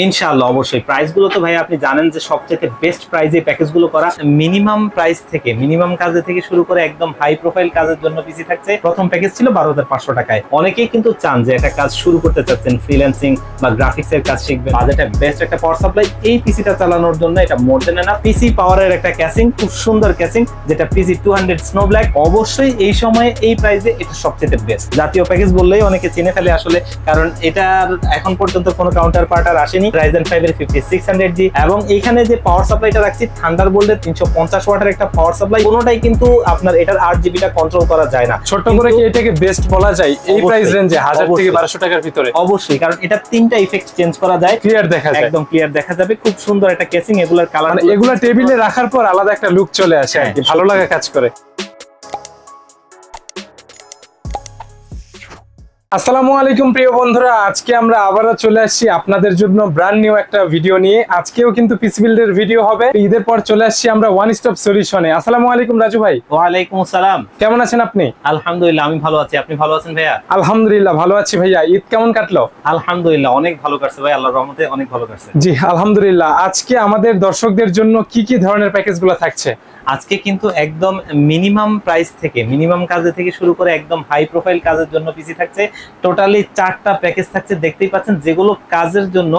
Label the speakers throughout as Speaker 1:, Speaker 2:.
Speaker 1: ইনশাআল্লাহ অবশ্যই। প্রাইস গুলো তো ভাই আপনি জানেন যে সবচেয়ে বেস্ট প্রাইজে প্যাকেজ গুলো করা। মিনিমাম প্রাইস থেকে মিনিমাম কাজে থেকে শুরু করে একদম হাই প্রোফাইল কাজের জন্য পিসি থাকছে। প্রথম প্যাকেজ ছিল 12,500 টাকায়। অনেকেই কিন্তু চান যে একটা কাজ শুরু করতে চাচ্ছেন, ফ্রিল্যান্সিং বা গ্রাফিক্স এর কাজ শিখবেন, বাজেটে বেস্ট একটা পাওয়ার সাপ্লাই। এই পিসিটা চালানোর জন্য এটা মোর দেন এনাফ। পিসি পাওয়ারের একটা ক্যাসিং, খুব সুন্দর ক্যাসিং, যেটা পিসি 200 স্নো ব্ল্যাক। অবশ্যই এই সময়ে এই প্রাইসে এটা সবচেয়ে বেস্ট। জাতীয় প্যাকেজ বললেই অনেকে চিনে ফেলে আসলে, কারণ এটার এখন পর্যন্ত কোনো কাউন্টার পার্ট আর আসেনি। Ryzen 5 এর 5600G এবং এখানে যে পাওয়ার সাপ্লাইটা রাখছি থান্ডারবোল্টের 350 ওয়াটের একটা পাওয়ার সাপ্লাই। কোনোটাই কিন্তু আপনার এটার 8GB টা কন্ট্রোল করা যায় না।
Speaker 2: ছোট করে কি এটাকে বেস্ট বলা যায় এই প্রাইস রেঞ্জে 1000 থেকে 1200 টাকার ভিতরে?
Speaker 1: অবশ্যই, কারণ এটা তিনটা ইফেক্ট চেঞ্জ করা যায়,
Speaker 2: ক্লিয়ার দেখা যায়,
Speaker 1: একদম ক্লিয়ার দেখা যাবে। খুব সুন্দর একটা কেসিং, এগুলার কালার
Speaker 2: মানে এগুলা টেবিলে রাখার পর আলাদা একটা লুক চলে আসে আর কি, ভালো লাগা কাজ করে। আসসালামু আলাইকুম প্রিয় বন্ধুরা, আজকে আমরা আবারও চলে আসছি আপনাদের জন্য ব্র্যান্ড নিউ একটা ভিডিও নিয়ে। আজকেও কিন্তু পিসি বিল্ডের ভিডিও হবে। ঈদের পর চলে আসছি আমরা ওয়ান স্টপ সলিউশনে। আসসালামু আলাইকুম রাজু ভাই।
Speaker 1: ওয়ালাইকুম আসসালাম।
Speaker 2: কেমন আছেন আপনি?
Speaker 1: আলহামদুলিল্লাহ আমি ভালো আছি, আপনি ভালো আছেন ভাইয়া?
Speaker 2: আলহামদুলিল্লাহ ভালো আছি ভাইয়া। ঈদ কেমন কাটলো?
Speaker 1: আলহামদুলিল্লাহ অনেক ভালো কাটছে ভাই, আল্লাহর রহমতে অনেক ভালো কাটছে।
Speaker 2: জি আলহামদুলিল্লাহ। আজকে আমাদের দর্শকদের জন্য কি কি ধরনের প্যাকেজগুলো থাকছে?
Speaker 1: আজকে কিন্তু একদম মিনিমাম প্রাইস থেকে মিনিমাম কাজে থেকে শুরু করে একদম হাই প্রোফাইল কাজের জন্য পিসি থাকছে। টোটালি 4টা প্যাকেজ থাকছে, দেখতেই পাচ্ছেন, যেগুলো কাজের জন্য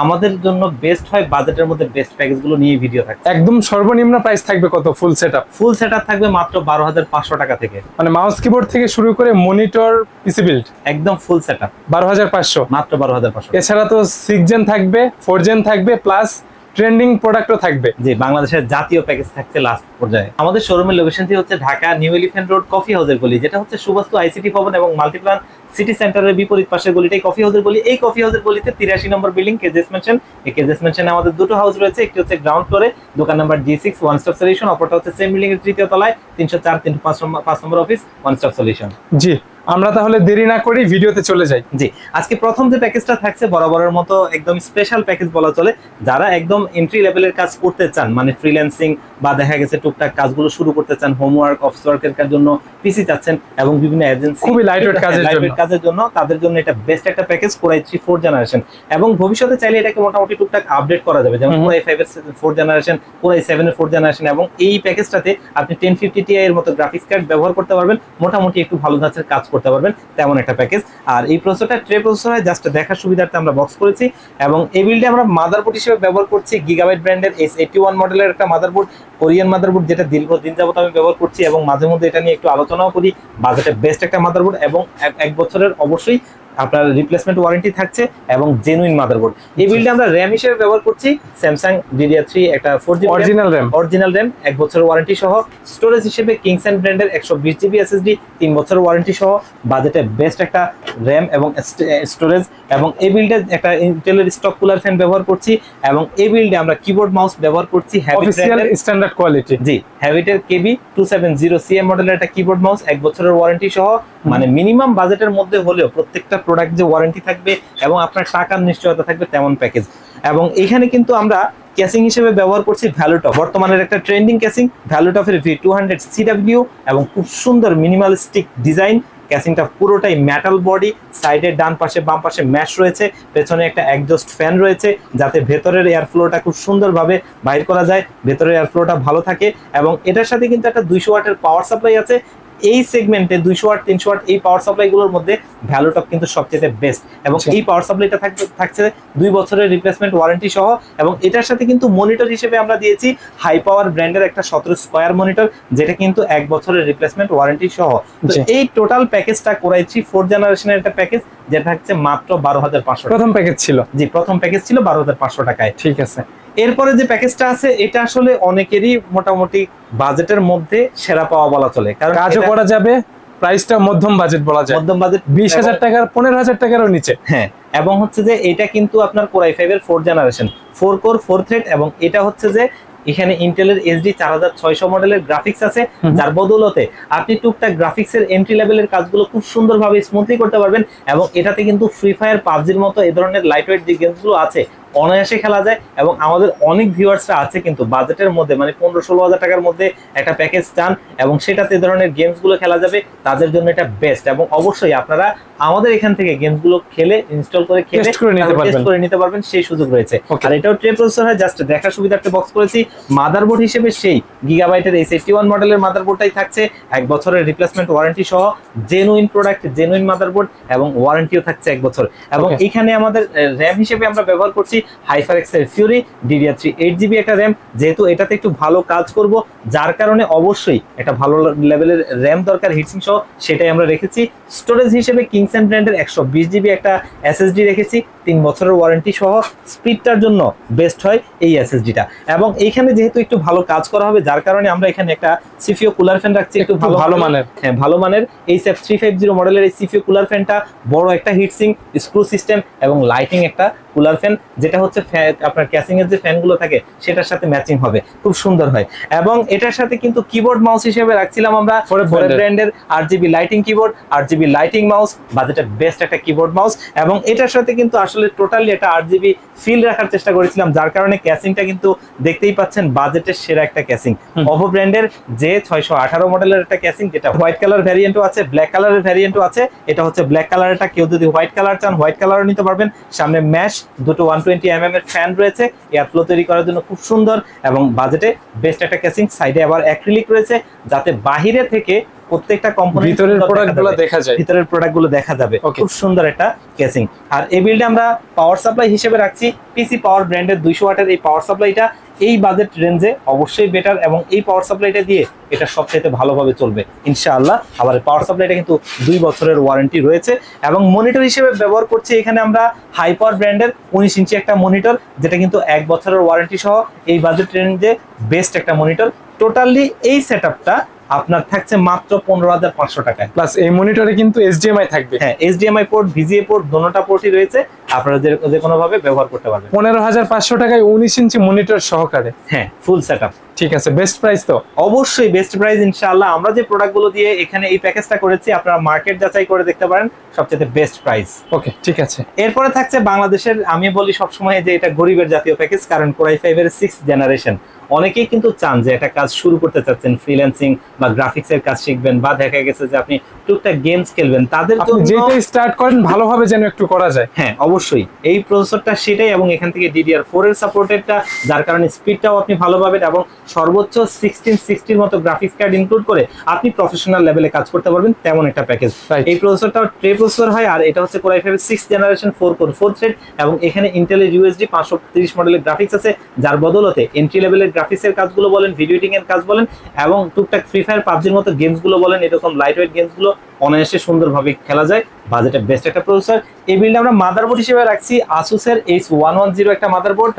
Speaker 1: আমাদের জন্য বেস্ট হয়। বাজেটের মধ্যে বেস্ট প্যাকেজগুলো নিয়ে ভিডিও থাকছে।
Speaker 2: একদম সর্বনিম্ন প্রাইস থাকবে কত? Full setup?
Speaker 1: ফুল সেটআপ থাকবে মাত্র 12,500 টাকা থেকে।
Speaker 2: মানে মাউস কিবোর্ড থেকে শুরু করে মনিটর, পিসি বিল্ড
Speaker 1: একদম ফুল সেটআপ
Speaker 2: 12,500
Speaker 1: মাত্র 12,500।
Speaker 2: এছাড়া তো 6 জেন থাকবে, 4 জেন থাকবে, প্লাস ট্রেন্ডিং প্রোডাক্টও থাকবে।
Speaker 1: জি, বাংলাদেশের জাতীয় প্যাকেজ থাকছে লাস্ট পর্যায়ে। আমাদের শোরুমের লোকেশনটি হচ্ছে Dhaka new elephant road coffee হাউসের গলি, যেটা হচ্ছে সুবাস্তু আইসিটি ভবন এবং মাল্টিপ্লান সিটি সেন্টারের বিপরীত পাশের গলিটাই কফি হাউসের গলি। এই কফি হাউসের গলিতে 83 নম্বর বিল্ডিং কেজেস মেনশন। এই কেজেস মেনশনে আমাদের দুটো হাউস রয়েছে, একটি হচ্ছে গ্রাউন্ড ফ্লোরে দোকান number G6 one stop solution, অপরটা হচ্ছে সেম বিল্ডিং এর তৃতীয় তলায় 304 305 নম্বর অফিস ওয়ান স্টপ সলিউশন।
Speaker 2: জি, আমরা তাহলে দেরি না করি ভিডিওতে চলে যাই।
Speaker 1: জি, আজকে প্রথম যে প্যাকেজটা থাকছে বরাবরের মতো একদম স্পেশাল প্যাকেজ বলা চলে। যারা একদম এন্ট্রি লেভেলের কাজ করতে চান, মানে ফ্রিল্যান্সিং বা দেখা গেছে টুকটাক কাজগুলো শুরু করতে চান, হোমওয়ার্ক, অফিস ওয়ার্কের জন্য পিসি চাচ্ছেন এবং বিভিন্ন এজেন্সি
Speaker 2: খুবই লাইটওয়েট
Speaker 1: কাজের জন্য, তাদের জন্য এটা বেস্ট একটা package Core i3 4th generation. এবং ভবিষ্যতে চাইলে এটাকে মোটামুটি টুকটাক আপডেট করা যাবে, যেমন Core i5 এর 4th জেনারেশন, Core i7 এর 4th জেনারেশন। এবং এই প্যাকেজটাতে আপনি 1050 Ti এর মতো গ্রাফিক্স কার্ড ব্যবহার করতে পারবেন, মোটামুটি একটু ভালো ধাঁচের কাজ করতে পারবেন, তেমন একটা প্যাকেজ। আর এই প্রসেসরটা ট্রে প্রসেসর হয়, জাস্ট দেখার সুবিধার্থে আমরা বক্স করেছি। এবং এই বিল্ডে আমরা মাদারবোর্ড হিসেবে ব্যবহার করছি গিগাবাইট ব্র্যান্ডের S81 মডেলের একটা মাদারবোর্ড, কোরিয়ান মাদারবোর্ড, যেটা দীর্ঘদিন যাবত আমি ব্যবহার করছি এবং মাঝে মধ্যে এটা নিয়ে একটু আলোচনাও করি। বাজেটে বেস্ট একটা মাদারবোর্ড এবং 1 বছরের অবশ্যই আপনার রিপ্লেসমেন্ট ওয়ারেন্টি থাকছে এবং জেনুইন মাদারবোর্ড। এই বিল্ডে আমরা র‍্যাম হিসেবে ব্যবহার করছি স্যামসাং DDR3 একটা 4GB অরিজিনাল র‍্যাম 1 বছরের ওয়ারেন্টি সহ। স্টোরেজ হিসেবে কিংসন ব্র্যান্ডের 120GB SSD 3 বছরের ওয়ারেন্টি সহ। বাজেটে বেস্ট একটা র‍্যাম এবং স্টোরেজ। এবং এই বিল্ডে একটা ইন্টেলের স্টক কুলার ফ্যান ব্যবহার করছি এবং এই বিল্ডে আমরা কিবোর্ড মাউস ব্যবহার করছি
Speaker 2: অফিশিয়াল স্ট্যান্ডার্ড কোয়ালিটি।
Speaker 1: জি, হ্যাবিটের KB270CM মডেলের একটা কিবোর্ড মাউস 1 বছরের ওয়ারেন্টি সহ। মানে মিনিমাম বাজেটের মধ্যে হলেও প্রত্যেকটা প্রোডাক্ট যে ওয়ারেন্টি থাকবে এবং আপনার টাকার নিশ্চয়তা থাকবে তেমন প্যাকেজ। এবং এখানে কিন্তু আমরা ক্যাসিং হিসেবে ব্যবহার করছি ভ্যালুটপ, বর্তমানের একটা ট্রেন্ডিং ক্যাসিং ভ্যালুটপের V200CW এবং খুব সুন্দর মিনিমালিস্টিক ডিজাইন। ক্যাসিংটা পুরোটাই মেটাল বডি, সাইডের ডান পাশে বাম পাশে ম্যাশ রয়েছে, পেছনে একটা এক্সজস্ট ফ্যান রয়েছে যাতে ভেতরের এয়ার ফ্লোটা খুব সুন্দরভাবে বাইর করা যায়, ভেতরের এয়ার ফ্লোটা ভালো থাকে। এবং এটার সাথে কিন্তু একটা 200 ওয়াটের পাওয়ার সাপ্লাই আছে। এই সেগমেন্টে 200 ওয়াট 300 ওয়াট এই পাওয়ার সাপ্লাইগুলোর মধ্যে ভ্যালুটপ কিন্তু সবচেয়ে বেস্ট। এবং এই পাওয়ার সাপ্লাইটা থাকছে 2 বছরের রিপ্লেসমেন্ট ওয়ারেন্টি সহ। এবং এটার সাথে কিন্তু মনিটর হিসেবে আমরা দিয়েছি হাই পাওয়ার ব্র্যান্ডের একটা 17 স্কয়ার মনিটর, যেটা কিন্তু 1 বছরের রিপ্লেসমেন্ট ওয়ারেন্টি সহ। তো এই টোটাল প্যাকেজটা Core i3 4th জেনারেশনের একটা প্যাকেজ, যেটা থাকছে মাত্র 12,500।
Speaker 2: প্রথম প্যাকেজ ছিল?
Speaker 1: জি, প্রথম প্যাকেজ ছিল 12,500 টাকায়।
Speaker 2: ঠিক আছে।
Speaker 1: এরপরে যে প্যাকেজটা আছে এটা আসলে অনেকেরই মোটামুটি বাজেটের মধ্যে সেরা পাওয়া বলা চলে, কারণ
Speaker 2: কাজও করা যাবে, প্রাইসটা মধ্যম বাজেট বলা যায়,
Speaker 1: মধ্যম বাজেট
Speaker 2: 20,000 টাকার 15,000 টাকারও নিচে।
Speaker 1: হ্যাঁ, এবং হচ্ছে যে এটা কিন্তু আপনার Core i5 এর 4th জেনারেশন, 4 কোর 4 থ্রেড। এবং এটা হচ্ছে যে এখানে ইন্টেলের SD 4600 মডেলের গ্রাফিক্স আছে, যার বদৌলতে আপনি টুকটাক গ্রাফিক্সের এন্ট্রি লেভেলের কাজগুলো খুব সুন্দরভাবে স্মুথলি করতে পারবেন। এবং এটাতে কিন্তু ফ্রি ফায়ার, পাবজির মতো এই ধরনের লাইটওয়েট যে গেমসগুলো আছে অনায়াসে খেলা যায়। এবং আমাদের অনেক ভিউয়ার্সরা আছে কিন্তু বাজেটের মধ্যে মানে 15-16 হাজার টাকার মধ্যে একটা প্যাকেজ চান এবং সেটাতে এই ধরনের গেমসগুলো খেলা যাবে, তাদের জন্য এটা বেস্ট। এবং অবশ্যই আপনারা আমাদের এখান থেকে গেমসগুলো খেলে ইনস্টল করে খেলে
Speaker 2: টেস্ট করে নিতে
Speaker 1: পারবেন, সেই সুযোগ রয়েছে। আর এটাও ট্রে প্রসেসর হয়, জাস্ট দেখার সুবিধার্থে বক্স করেছি। মাদারবোর্ড হিসেবে সেই গিগাবাইটের A81 মডেলের মাদারবোর্ডটাই থাকছে, 1 বছরের রিপ্লেসমেন্ট ওয়ারেন্টি সহ, জেনুইন প্রোডাক্ট, জেনুইন মাদারবোর্ড এবং ওয়ারেন্টিও থাকছে 1 বছর। এবং এখানে আমাদের র্যাম হিসেবে আমরা ব্যবহার করছি HyperX এর Fury DDR3 8GB একটা র্যাম, যেহেতু এটাতে একটু ভালো কাজ করব যার কারণে অবশ্যই একটা ভালো লেভেলের র্যাম দরকার হিটসিং সহ, সেটাই আমরা রেখেছি। স্টোরেজ হিসেবে কিংসেন ব্র্যান্ডের 120GB একটা SSD রেখেছি, 3 বছরের ওয়ারেন্টি সহ। স্পিডটার জন্য বেস্ট হয় এই SSDটা। এবং এইখানে যেহেতু একটু ভালো কাজ করা হবে যার কারণে আমরা এখানে একটা সিপিইউ কুলার ফ্যান রাখছি, একটু ভালো মানের। হ্যাঁ, ভালো মানের HF 350 মডেলের এই সিপিইউ কুলার ফ্যানটা বড় একটা হিটসিং, স্ক্রু সিস্টেম এবং লাইটিং একটা কুলার ফ্যান, যেটা হচ্ছে আপনার ক্যাসিং এর যে ফ্যানগুলো থাকে সেটার সাথে ম্যাচিং হবে, খুব সুন্দর হয়। এবং এটার সাথে কিন্তু কিবোর্ড মাউস হিসেবে রাখছিলাম আমরা ফোরে ব্র্যান্ডের RGB lighting keyboard, RGB lighting mouse, বাজেটে বেস্ট একটা কিবোর্ড মাউস। এবং এটার সাথে কিন্তু আসলে টোটালি একটা RGB ফিল রাখার চেষ্টা করেছিলাম, যার কারণে ক্যাসিংটা কিন্তু দেখতেই পাচ্ছেন বাজেটের সেরা একটা ক্যাসিং। OPPO ব্র্যান্ডের J618 মডেলের একটা ক্যাসিং, যেটা হোয়াইট কালার ভ্যারিয়েন্টও আছে, ব্ল্যাক কালারের ভ্যারিয়েন্টও আছে। এটা হচ্ছে ব্ল্যাক কালারটা, কেউ যদি হোয়াইট কালার চান হোয়াইট কালারও নিতে পারবেন। সামনে ম্যাশ, দুটো 120mm এর ফ্যান রয়েছে এয়ার ফ্লো তৈরি করার জন্য, খুব সুন্দর এবং বাজেটে বেস্ট একটা ক্যাসিং। সাইডে আবার অ্যাক্রিলিক রয়েছে যাতে বাহিরে থেকে প্রত্যেকটা কম্পোনেন্ট ভিতরের প্রোডাক্টগুলো দেখা যাবে। খুব সুন্দর একটা কেসিং। আর এই বিল্ডে আমরা পাওয়ার সাপ্লাই হিসেবে রাখছি পিসি পাওয়ার ব্র্যান্ডের 200 ওয়াটের এই পাওয়ার সাপ্লাইটা। এই বাজেট রেঞ্জে অবশ্যই বেটার এবং এই পাওয়ার সাপ্লাইটা দিয়ে এটা সবচেয়ে ভালোভাবে চলবে ইনশাআল্লাহ। আবার পাওয়ার সাপ্লাইটা কিন্তু 2 বছরের ওয়ারেন্টি রয়েছে। এবং মনিটর হিসেবে ব্যবহার করছি এখানে আমরা হাইপার ব্র্যান্ডের 19 ইঞ্চি একটা মনিটর, যেটা কিন্তু 1 বছরের ওয়ারেন্টি সহ এই বাজেট রেঞ্জে বেস্ট একটা মনিটর। টোটালি এই সেটআপটা আপনার থাকছে মাত্র 15,500 টাকায়।
Speaker 2: প্লাস এই মনিটরে কিন্তু HDMI থাকবে।
Speaker 1: হ্যাঁ, HDMI পোর্ট, VGA পোর্ট, দোনোটা পোর্টই রয়েছে, আপনারা যে কোনো ভাবে ব্যবহার করতে পারবেন।
Speaker 2: 15,500 টাকায় 19 ইঞ্চি মনিটর সহকারে।
Speaker 1: হ্যাঁ, ফুল সেটআপ।
Speaker 2: ঠিক আছে, বেস্ট প্রাইস তো?
Speaker 1: অবশ্যই বেস্ট প্রাইস ইনশাআল্লাহ। আমরা যে প্রোডাক্টগুলো দিয়ে এখানে এই প্যাকেজটা করেছি আপনারা মার্কেট যাচাই করে দেখতে পারেন, সবচেয়ে বেস্ট প্রাইস।
Speaker 2: ওকে, ঠিক আছে।
Speaker 1: এরপরে থাকছে বাংলাদেশের, আমি বলি সবসময় যে এটা গরিবের জাতীয় প্যাকেজ, কারণ Core i5 এর 6th জেনারেশন। অনেকেই কিন্তু চান যে একটা কাজ শুরু করতে চাচ্ছেন, ফ্রিল্যান্সিং বা গ্রাফিক্স এর কাজ শিখবেন, বা দেখা গেছে যে আপনি টুকটাক গেমস খেলবেন, তাদের জন্য
Speaker 2: যেটা স্টার্ট করেন ভালোভাবে যেন একটু করা যায়।
Speaker 1: হ্যাঁ, অবশ্যই এই প্রসেসরটা সেটাই। এবং এখান থেকে DDR4 এর সাপোর্টেডটা, যার কারণে স্পিডটাও আপনি ভালো পাবেন এবং সর্বোচ্চ 1660 মতো গ্রাফিক্স কার্ড ইনক্লুড করে আপনি প্রফেশনাল লেভেলে কাজ করতে পারবেন, তেমন একটা প্যাকেজ। এই প্রসেসরটাও ট্রে প্রসেসর হয়, আর এটা হচ্ছে Core i5 এর 6th জেনারেশন 4 কোর 4 থ্রেড। এবং এখানে ইন্টেলের USD 530 মডেলের গ্রাফিক্স আছে, যার বদলতে এন্ট্রি লেভেলের গ্রাফিক্সের কাজগুলো বলেন, ভিডিও এডিটিং এর কাজ বলেন এবং টুকটাক ফ্রি ফায়ার, পাবজির মতো গেমসগুলো বলেন, এরকম লাইট ওয়েট গেমসগুলো অনায়াসে সুন্দরভাবে খেলা যায়। বাজেটে বেস্ট একটা প্রসেসর। এই বিল্ডে আমরা মাদারবোর্ড হিসেবে রাখছি আসুসের H110 একটা মাদারবোর্ড,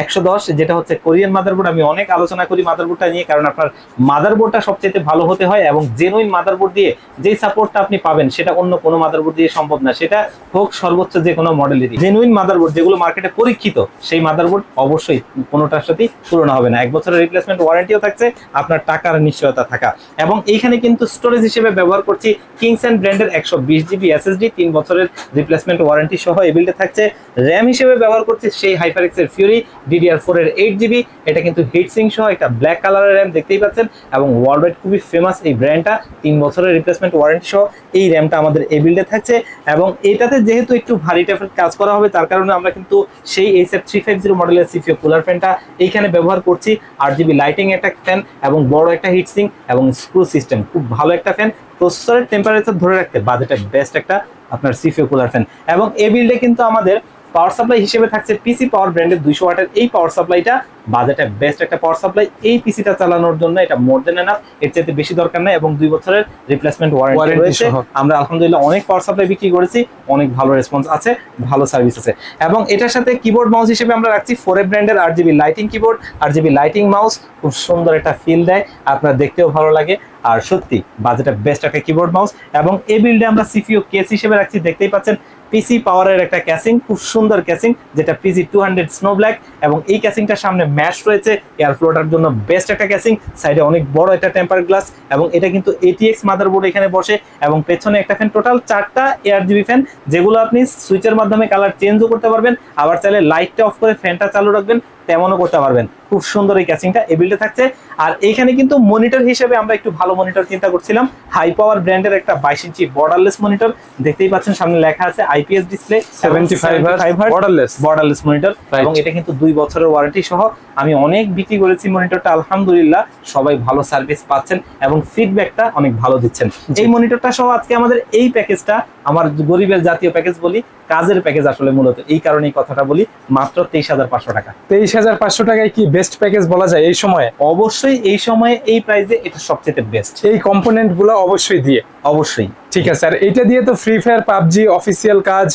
Speaker 1: 110, যেটা হচ্ছে কোরিয়ান মাদারবোর্ড। আমি অনেক আলোচনা করি মাদারবোর্ডটা নিয়ে, কারণ আপনার মাদারবোর্ডটা সবচেয়ে ভালো হতে হয় এবং জেনুইন মাদারবোর্ড দিয়ে যেই সাপোর্টটা আপনি পাবেন সেটা অন্য কোনো মাদারবোর্ড দিয়ে সম্ভব না। সেটা হোক সর্বোচ্চ যে কোনো মডেলেরই জেনুইন মাদারবোর্ড, যেগুলো মার্কেটে পরীক্ষিত, সেই মাদারবোর্ড অবশ্যই কোনোটার সাথেই তুলনা হবে না। 1 বছরের রিপ্লেসমেন্ট ওয়ারেন্টিও থাকছে, আপনার টাকার নিশ্চয়তা থাকা। এবং এইখানে কিন্তু স্টোরেজ হিসেবে ব্যবহার করছি কিংসেন ব্র্যান্ডের 120GB SSD, 3 বছরের রিপ্লেসমেন্ট ওয়ারেন্টি সহ এই বিল্ডে থাকছে। র্যাম হিসেবে ব্যবহার করছি সেই HyperX এর Fury DDR4 এর 8GB। এটা কিন্তু হিটসিং সহ একটা ব্ল্যাক কালারের র্যাম, দেখতেই পাচ্ছেন। এবং ওয়ার্ল্ড ওয়াইড খুবই ফেমাস এই ব্র্যান্ডটা, 3 বছরের রিপ্লেসমেন্ট ওয়ারেন্টি সহ এই র্যামটা আমাদের এই বিল্ডে থাকছে। এবং এটাতে যেহেতু একটু ভারী টাইপের কাজ করা হবে, তার কারণে আমরা কিন্তু সেই HF 350 মডেলের সিপিইউ কুলার ফ্যানটা এইখানে ব্যবহার করছি। RGB লাইটিং একটা ফ্যান এবং বড় একটা হিটসিং এবং স্ক্রু সিস্টেম, খুব ভালো একটা ফ্যান। প্রসেসরের টেম্পারেচার ধরে রাখতে বাজেটে বেস্ট একটা আপনার সিপিইউ কুলার ফ্যান। এবং এই বিল্ডে কিন্তু আমাদের পাওয়ার সাপ্লাই হিসেবে থাকছে পিসি পাওয়ার ব্র্যান্ডের 200 ওয়াটের এই পাওয়ার সাপ্লাইটা। বাজেটে বেস্ট একটা পাওয়ার সাপ্লাই। এই পিসিটা চালানোর জন্য এটা মোর দেন এনাফ, এর চাইতে বেশি দরকার নাই। এবং 2 বছরের রিপ্লেসমেন্ট ওয়ারেন্টি রয়েছে। আমরা আলহামদুলিল্লাহ অনেক পাওয়ার সাপ্লাই বিক্রি করেছি, অনেক ভালো রেসপন্স আছে, ভালো সার্ভিস আছে। এবং এটার সাথে কিবোর্ড মাউস হিসেবে আমরা রাখছি ফোরে ব্র্যান্ডের RGB lighting keyboard, RGB lighting mouse. খুব সুন্দর একটা ফিল দেয়, আপনার দেখতেও ভালো লাগে, আর সত্যি বাজেটে বেস্ট একটা কিবোর্ড মাউস। এবং এই বিল্ডে আমরা সিপিইউ কেস হিসেবে রাখছি, দেখতেই পাচ্ছেন পিসি পাওয়ারের একটা ক্যাসিং, খুব সুন্দর ক্যাসিং, যেটা পিসি 200 স্নো ব্ল্যাক, এবং এই ক্যাসিংটার সামনে ম্যাশ রয়েছে এয়ার ফ্লোটার জন্য বেস্ট একটা ক্যাসিং, সাইডে অনেক বড় একটা টেম্পার গ্লাস, এবং এটা কিন্তু ATX মাদারবোর্ড এখানে বসে, এবং পেছনে একটা ফ্যান, টোটাল 4টা ARGB ফ্যান, যেগুলো আপনি সুইচের মাধ্যমে কালার চেঞ্জও করতে পারবেন, আবার চাইলে লাইটটা অফ করে ফ্যানটা চালু রাখবেন, তেমনও করতে পারবেন। খুব সুন্দর এই ক্যাসিংটা এই বিল্ডে থাকছে। আর এইখানে কিন্তু মনিটর হিসেবে আমরা একটু ভালো মনিটর চিন্তা করছিলাম, হাই পাওয়ার ব্র্যান্ডের একটা 22 ইঞ্চি বর্ডারলেস মনিটর, দেখতেই পাচ্ছেন সামনে লেখা আছে IPS display,
Speaker 2: 75 hertz
Speaker 1: borderless monitor, এবং এটা কিন্তু 2 বছরের ওয়ারেন্টি সহ। আমি অনেক বিক্রি করেছি মনিটরটা, আলহামদুলিল্লাহ সবাই ভালো সার্ভিস পাচ্ছেন এবং ফিডব্যাকটা অনেক ভালো দিচ্ছেন। এই মনিটরটা সহ আজকে আমাদের এই প্যাকেজটা, আমার গরিবের জাতীয় প্যাকেজ বলি, কাজের প্যাকেজ আসলে মূলত, এই কারণেই কথাটা বলি, মাত্র 23,500 টাকা।
Speaker 2: 23,500 টাকায় কি বেস্ট প্যাকেজ বলা যায় এই সময়ে?
Speaker 1: অবশ্যই এই সময়ে এই প্রাইসে এটা সবচেয়ে বেস্ট,
Speaker 2: এই কম্পোনেন্ট গুলো অবশ্যই দিয়ে।
Speaker 1: অবশ্যই
Speaker 2: ঠিক আছে। আর এটা দিয়ে তো ফ্রি ফায়ার, পাবজি অফিসিয়াল কাজ,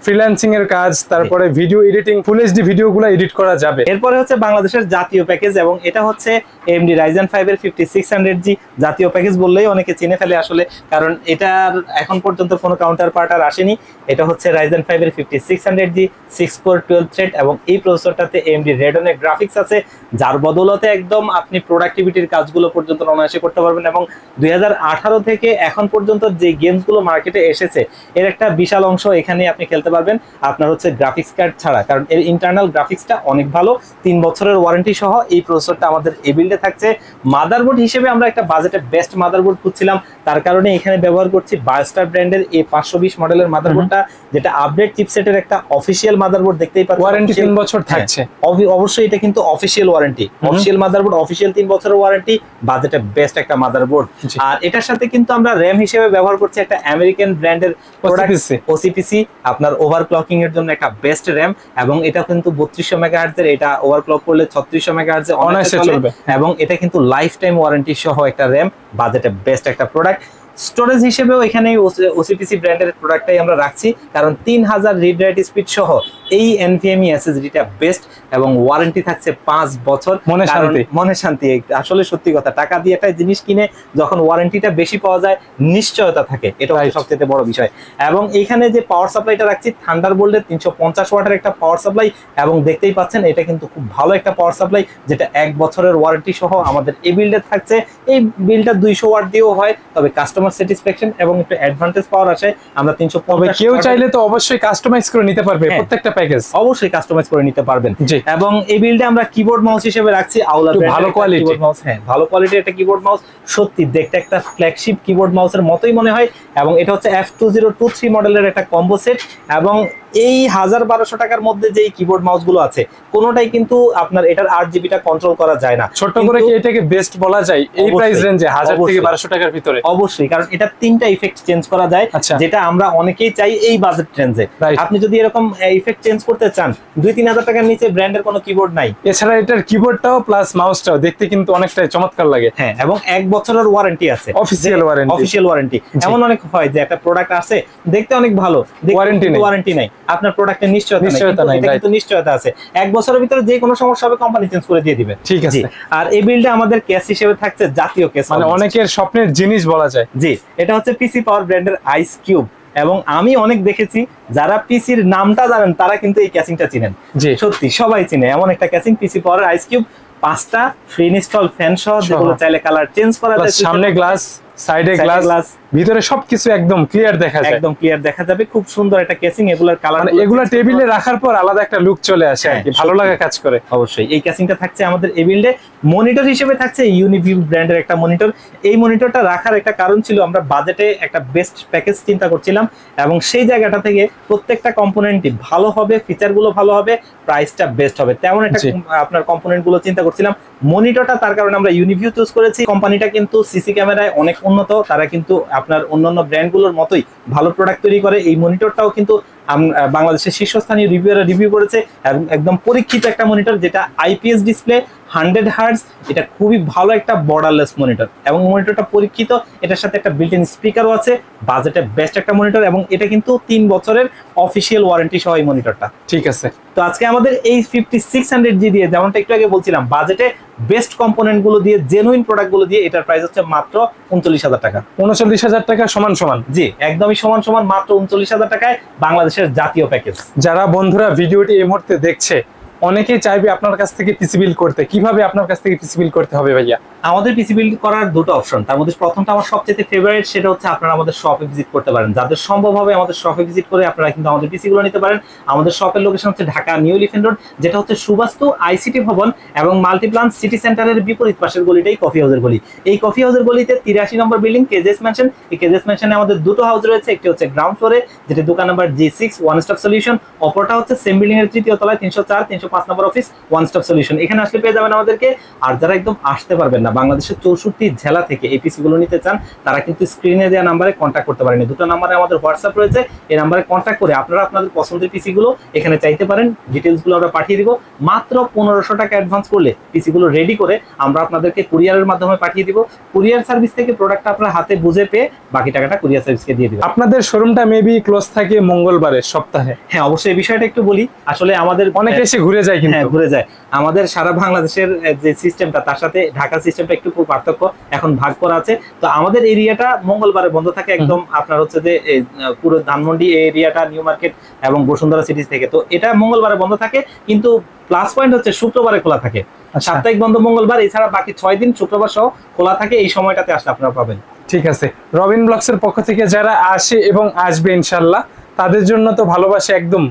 Speaker 2: ফ্রিল্যান্সিং এর কাজ, তারপরে ভিডিও এডিটিং, ফুল এইচডি ভিডিওগুলো এডিট করা যাবে।
Speaker 1: এরপরে হচ্ছে বাংলাদেশের জাতীয় প্যাকেজ, এবং এটা হচ্ছে AMD Ryzen 5 এর 5600G জাতীয় প্যাকেজ বললেই অনেকে চিনে ফেলে আসলে, কারণ এটার এখন পর্যন্ত কোনো কাউন্টার পার্ট আর আসেনি। এটা হচ্ছে Ryzen 5 এর 5600G 6 কোর 12 থ্রেড, এবং এই প্রসেসরটাতে AMD Radeon এর গ্রাফিক্স আছে, যার বদৌলতে একদম আপনি প্রোডাক্টিভিটির কাজগুলো পর্যন্ত অনায়াসে করতে পারবেন। এবং 2018 থেকে এখন পর্যন্ত যে গেমসগুলো মার্কেটে এসেছে এর একটা বিশাল অংশ এখানে আপনি খেলতে পারবেন, আপনার হচ্ছে গ্রাফিক্স কার্ড ছাড়া, কারণ এর ইন্টারনাল গ্রাফিক্সটা অনেক ভালো। 3 বছরের ওয়ারেন্টি সহ এই প্রসেসরটা আমাদের এই বিল্ডে থাকছে। মাদারবোর্ড হিসেবে আমরা একটা বাজেটে বেস্ট মাদারবোর্ড খুঁজছিলাম, তার কারণে এখানে ব্যবহার করছি বায়োস্টার ব্র্যান্ডের A520 মডেলের মাদারবোর্ডটা, যেটা আপডেট চিপসেটের একটা অফিসিয়াল মাদারবোর্ড, দেখতেই পাচ্ছেন
Speaker 2: ওয়ারেন্টি 3 বছর থাকছে।
Speaker 1: অবশ্যই এটা কিন্তু official warranty, official motherboard, official 3 বছরের ওয়ারেন্টি, বাজেটে বেস্ট একটা মাদারবোর্ড। আর এটার সাথে কিন্তু আমরা র‍্যাম হিসেবে ব্যবহার করছি একটা আমেরিকান ব্র্যান্ডের OCPC, আপনার ওভারক্লকিং এর জন্য একটা বেস্ট র‍্যাম, এবং এটা কিন্তু 3200 মেগাহার্টজ এর, এটা ওভারক্লক করলে 3600 মেগাহার্টজ এ অনায়াসে চলবে, এবং এটা কিন্তু লাইফ টাইম ওয়ারেন্টি সহ একটা র‍্যাম, বাজেটে বেস্ট একটা প্রোডাক্ট। স্টোরেজ হিসেবেও এখানে OCPC ব্র্যান্ডের প্রোডাক্টটাই আমরা রাখছি, কারণ 3000 রিড রাইট স্পিড সহ এই NVMe SSDটা বেস্ট, এবং ওয়ারেন্টি থাকছে 5 বছর। মনে শান্তি, আসলে সত্যি কথা, টাকা দিয়ে একটা জিনিস কিনে যখন ওয়ারেন্টিটা বেশি পাওয়া যায়, নিশ্চয়তা থাকে, এটা সবচেয়ে বড় বিষয়। এবং এইখানে যে পাওয়ার সাপ্লাইটা রাখছি, থান্ডারবোল্টের 350 ওয়াটের একটা পাওয়ার সাপ্লাই, এবং দেখতেই পাচ্ছেন এটা কিন্তু খুব ভালো একটা পাওয়ার সাপ্লাই, যেটা 1 বছরের ওয়ারেন্টি সহ আমাদের এই বিল্ডে থাকছে। এই বিলটা 200 ওয়াট দিয়েও হয়, তবে কাস্টমার স্যাটিসফ্যাকশন এবং একটু অ্যাডভান্টেজ পাওয়ার আসে। আমরা 350,
Speaker 2: কেউ চাইলে তো অবশ্যই কাস্টমাইজ করে নিতে পারবে প্রত্যেকটা প্যাকেজ,
Speaker 1: অবশ্যই কাস্টমাইজ করে নিতে পারবেন। এবং এই বিল্ডে আমরা কিবোর্ড মাউস হিসেবে রাখছি আউলা ব্র্যান্ডের ভালো কোয়ালিটি কিবোর্ড মাউস। হ্যাঁ, ভালো কোয়ালিটির একটা কিবোর্ড মাউস, সত্যি দেখতে একটা ফ্ল্যাগশিপ কিবোর্ড মাউসের মতোই মনে হয়। এবং এটা হচ্ছে F2023 মডেলের একটা কম্বো সেট, এবং এই 1000-1200 টাকার মধ্যে যে কিবোর্ড মাউস গুলো আছে, কোনোটাই কিন্তু আপনার এটার RGBটা কন্ট্রোল করা যায় না।
Speaker 2: ছোট করে কি এটাকে বেস্ট বলা যায় এই প্রাইস রেঞ্জে 1000 থেকে 1200 টাকার ভিতরে?
Speaker 1: অবশ্যই, কারণ এটা 3টা ইফেক্ট চেঞ্জ করা যায়, যেটা আমরা অনেকেই চাই এই বাজেট রেঞ্জে। আপনি যদি এরকম ইফেক্ট চেঞ্জ করতে চান, 2-3000 টাকার নিচে ব্র্যান্ডের কোনো কিবোর্ড নাই।
Speaker 2: এছাড়া এটার কিবোর্ডটাও প্লাস মাউসটাও দেখতে কিন্তু অনেকটাই চমৎকার লাগে।
Speaker 1: হ্যাঁ, এবং 1 বছরের ওয়ারেন্টি আছে,
Speaker 2: অফিসিয়াল ওয়ারেন্টি।
Speaker 1: এমন অনেক হয় যে একটা প্রোডাক্ট আছে, দেখতে অনেক ভালো, ওয়ারেন্টি নাই, আপনার প্রোডাক্টের নিশ্চয়তা নাই, কিন্তু নিশ্চয়তা আছে। 1 বছরের ভিতরে যে কোনো সমস্যা হবে কোম্পানি চেঞ্জ করে দিয়ে দিবে।
Speaker 2: ঠিক আছে।
Speaker 1: আর এই বিল্ডে আমাদের কেস হিসেবে থাকছে জাতীয় কেস,
Speaker 2: মানে অনেকের স্বপ্নের জিনিস বলা যায়।
Speaker 1: জি, এটা হচ্ছে পিসি পাওয়ার ব্র্যান্ডের আইস কিউব, এবং আমি অনেক দেখেছি যারা পিসির নামটা জানেন তারা কিন্তু এই ক্যাসিংটা চিনেন। সত্যি সবাই চিনে এমন একটা ক্যাসিং, পিসি পাওয়ার আইস কিউব, 5টা ফ্রি ইনস্টল ফ্যান সহ, যেগুলো চাইলে কালার চেঞ্জ করা যায়।
Speaker 2: সামনে গ্লাস, সাইডে গ্লাস, ভিতরে সবকিছু একদম ক্লিয়ার দেখা যায়,
Speaker 1: একদম ক্লিয়ার দেখা যাবে। খুব সুন্দর একটা কেসিং, এগুলার কালার,
Speaker 2: এগুলা টেবিলে রাখার পর আলাদা একটা লুক চলে আসে, আর কি ভালো লাগা কাজ করে।
Speaker 1: অবশ্যই এই কেসিংটা থাকছে আমাদের এই বিল্ডে। মনিটর হিসেবে থাকছে ইউনিভিউ ব্র্যান্ডের একটা মনিটর। এই মনিটরটা রাখার একটা কারণ ছিল, আমরা বাজেটে একটা বেস্ট প্যাকেজ চিন্তা করছিলাম, এবং সেই জায়গাটা থেকে প্রত্যেকটা কম্পোনেন্টই ভালো হবে, ফিচারগুলো ভালো হবে, প্রাইসটা বেস্ট হবে, তেমন একটা আপনার কম্পোনেন্ট গুলো চিন্তা করছিলাম। মনিটরটা তার কারণে আমরা ইউনিভিউ চুজ করেছি। কোম্পানিটা কিন্তু সিসি ক্যামেরায় অনেক উন্নত, তারা কিন্তু আপনার অন্যান্য ব্র্যান্ডগুলোর মতোই ভালো প্রোডাক্ট তৈরি করে। এই মনিটরটাও কিন্তু বাংলাদেশের শীর্ষস্থানীয় রিভিউয়াররা রিভিউ করেছে, একদম পরীক্ষিত একটা মনিটর, যেটা IPS ডিসপ্লে, 100 হার্টজ, এটা খুবই ভালো একটা বর্ডারলেস মনিটর, এবং মনিটরটা পরীক্ষিত। এটার সাথে একটা বিল্ট ইন স্পিকারও আছে, বাজেটে বেস্ট একটা মনিটর, এবং এটা কিন্তু 3 বছরের অফিসিয়াল ওয়ারেন্টি সহ এই মনিটরটা।
Speaker 2: ঠিক আছে।
Speaker 1: তো আজকে আমাদের এই 5600G দিয়ে, যেমনটা একটু আগে বলছিলাম, বাজেটে বেস্ট কম্পোনেন্ট গুলো দিয়ে, জেনুইন প্রোডাক্ট গুলো দিয়ে, এটার প্রাইস হচ্ছে মাত্র 39,000 টাকা।
Speaker 2: 39,000 টাকা সমান সমান?
Speaker 1: জি, একদমই সমান সমান, মাত্র 39,000 টাকায় বাংলাদেশ বাংলাদেশের জাতীয় প্যাকেজ।
Speaker 2: যারা বন্ধুরা ভিডিওটি এই মুহূর্তে দেখছে, অনেকেই চাইবে আপনার কাছ থেকে পিসি বিল্ড করতে, কিভাবে আপনার কাছ থেকে পিসি বিল্ড করতে হবে ভাইয়া?
Speaker 1: আমাদের পিসি বিল্ড করার দুটো অপশন, তার মধ্যে প্রথমটা আমার সবচেয়ে ফেভারিট, সেটা হচ্ছে আপনারা আমাদের শপে ভিজিট করতে পারেন। যাদের সম্ভব হবে আমাদের শপে ভিজিট করে আপনারা কিন্তু আমাদের পিসি গুলো নিতে পারেন। আমাদের শপের লোকেশন হচ্ছে ঢাকা নিউ এলিফ্যান্ট রোড, যেটা হচ্ছে সুবাস্তু আইসিটি ভবন এবং মাল্টিপ্লান সিটি সেন্টারের বিপরীত পাশের গলিটাই কফি হাউসের গলি। এই কফি হাউসের গলিতে 83 নম্বর বিল্ডিং কেজেস ম্যানশন। এই কেজেস ম্যানশনে আমাদের দুটো হাউস রয়েছে, একটি হচ্ছে গ্রাউন্ড ফ্লোরে যেটা দোকান number G6 one stop solution, অপরটা হচ্ছে সেম বিল্ডিং এর তৃতীয় তলায় 304 305 নম্বর অফিস ওয়ান স্টপ সলিউশন। এখানে আসলে পেয়ে যাবেন আমাদেরকে। আর যারা একদম আসতে পারবেন না, বাংলাদেশের 64 জেলা থেকে এই পিসি গুলো নিতে চান, তারা কিন্তু স্ক্রিনে দেওয়া নাম্বারে কন্ট্যাক্ট করতে পারেন। দুটো নাম্বারে আমাদের হোয়াটসঅ্যাপ রয়েছে, এই নাম্বারে কন্ট্যাক্ট করে আপনারা আপনাদের পছন্দের পিসি গুলো এখানে চাইতে পারেন। ডিটেলস গুলো আমরা পাঠিয়ে দিব। মাত্র 1500 টাকা অ্যাডভান্স করলে পিসি গুলো রেডি করে আমরা আপনাদেরকে কুরিয়ারের মাধ্যমে পাঠিয়ে দিব। কুরিয়ার সার্ভিস থেকে প্রোডাক্টটা আপনার হাতে বুঝে পেয়ে বাকি টাকাটা কুরিয়ার সার্ভিসকে দিয়ে দিবেন।
Speaker 2: আপনাদের শোরুমটা মেবি ক্লোজ থাকে মঙ্গলবারে সপ্তাহে?
Speaker 1: হ্যাঁ, অবশ্যই এই বিষয়টা একটু বলি। আসলে আমাদের
Speaker 2: অনেকে এসে ঘুরে যায়, কিন্তু
Speaker 1: ঘুরে যায়। আমাদের সারা বাংলাদেশের যে সিস্টেমটা, তার সাথে ঢাকা সিস্টেমটা একটু পার্থক্য, এখন ভাগ করা আছে। তো আমাদের এরিয়াটা মঙ্গলবারে বন্ধ থাকে একদম, আপনার হচ্ছে যে পুরো ধানমন্ডি এরিয়াটা, নিউ মার্কেট এবং বসুন্ধরা সিটি থেকে, তো এটা মঙ্গলবারে বন্ধ থাকে। কিন্তু প্লাস পয়েন্ট হচ্ছে শুক্রবারে খোলা থাকে। সাপ্তাহিক বন্ধ মঙ্গলবার, এছাড়া বাকি 6 দিন শুক্রবার সহ খোলা থাকে। এই সময়টাতে আসলে আপনারা পাবেন।
Speaker 2: ঠিক আছে, রবিন ব্লগসের পক্ষ থেকে যারা আসে এবং আসবে ইনশাল্লাহ, তাদের জন্য তো ভালোবাসা একদম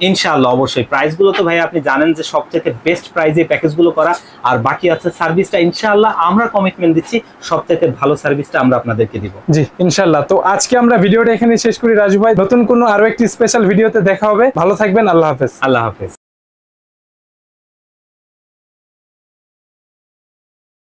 Speaker 1: ইনশাআল্লাহ। অবশ্যই প্রাইস গুলো তো ভাই আপনি জানেন যে সবচেয়ে বেস্ট প্রাইসে প্যাকেজ গুলো করা, আর বাকি আছে সার্ভিসটা ইনশাআল্লাহ আমরা কমিটমেন্ট দিচ্ছি সবচেয়ে ভালো সার্ভিসটা আমরা আপনাদেরকে দিব।
Speaker 2: জি ইনশাআল্লাহ। তো আজকে আমরা ভিডিওটা এখানে শেষ করি রাজু ভাই। নতুন কোনো আরো একটি স্পেশাল ভিডিওতে দেখা হবে। ভালো থাকবেন, আল্লাহ হাফেজ।
Speaker 1: আল্লাহ হাফেজ।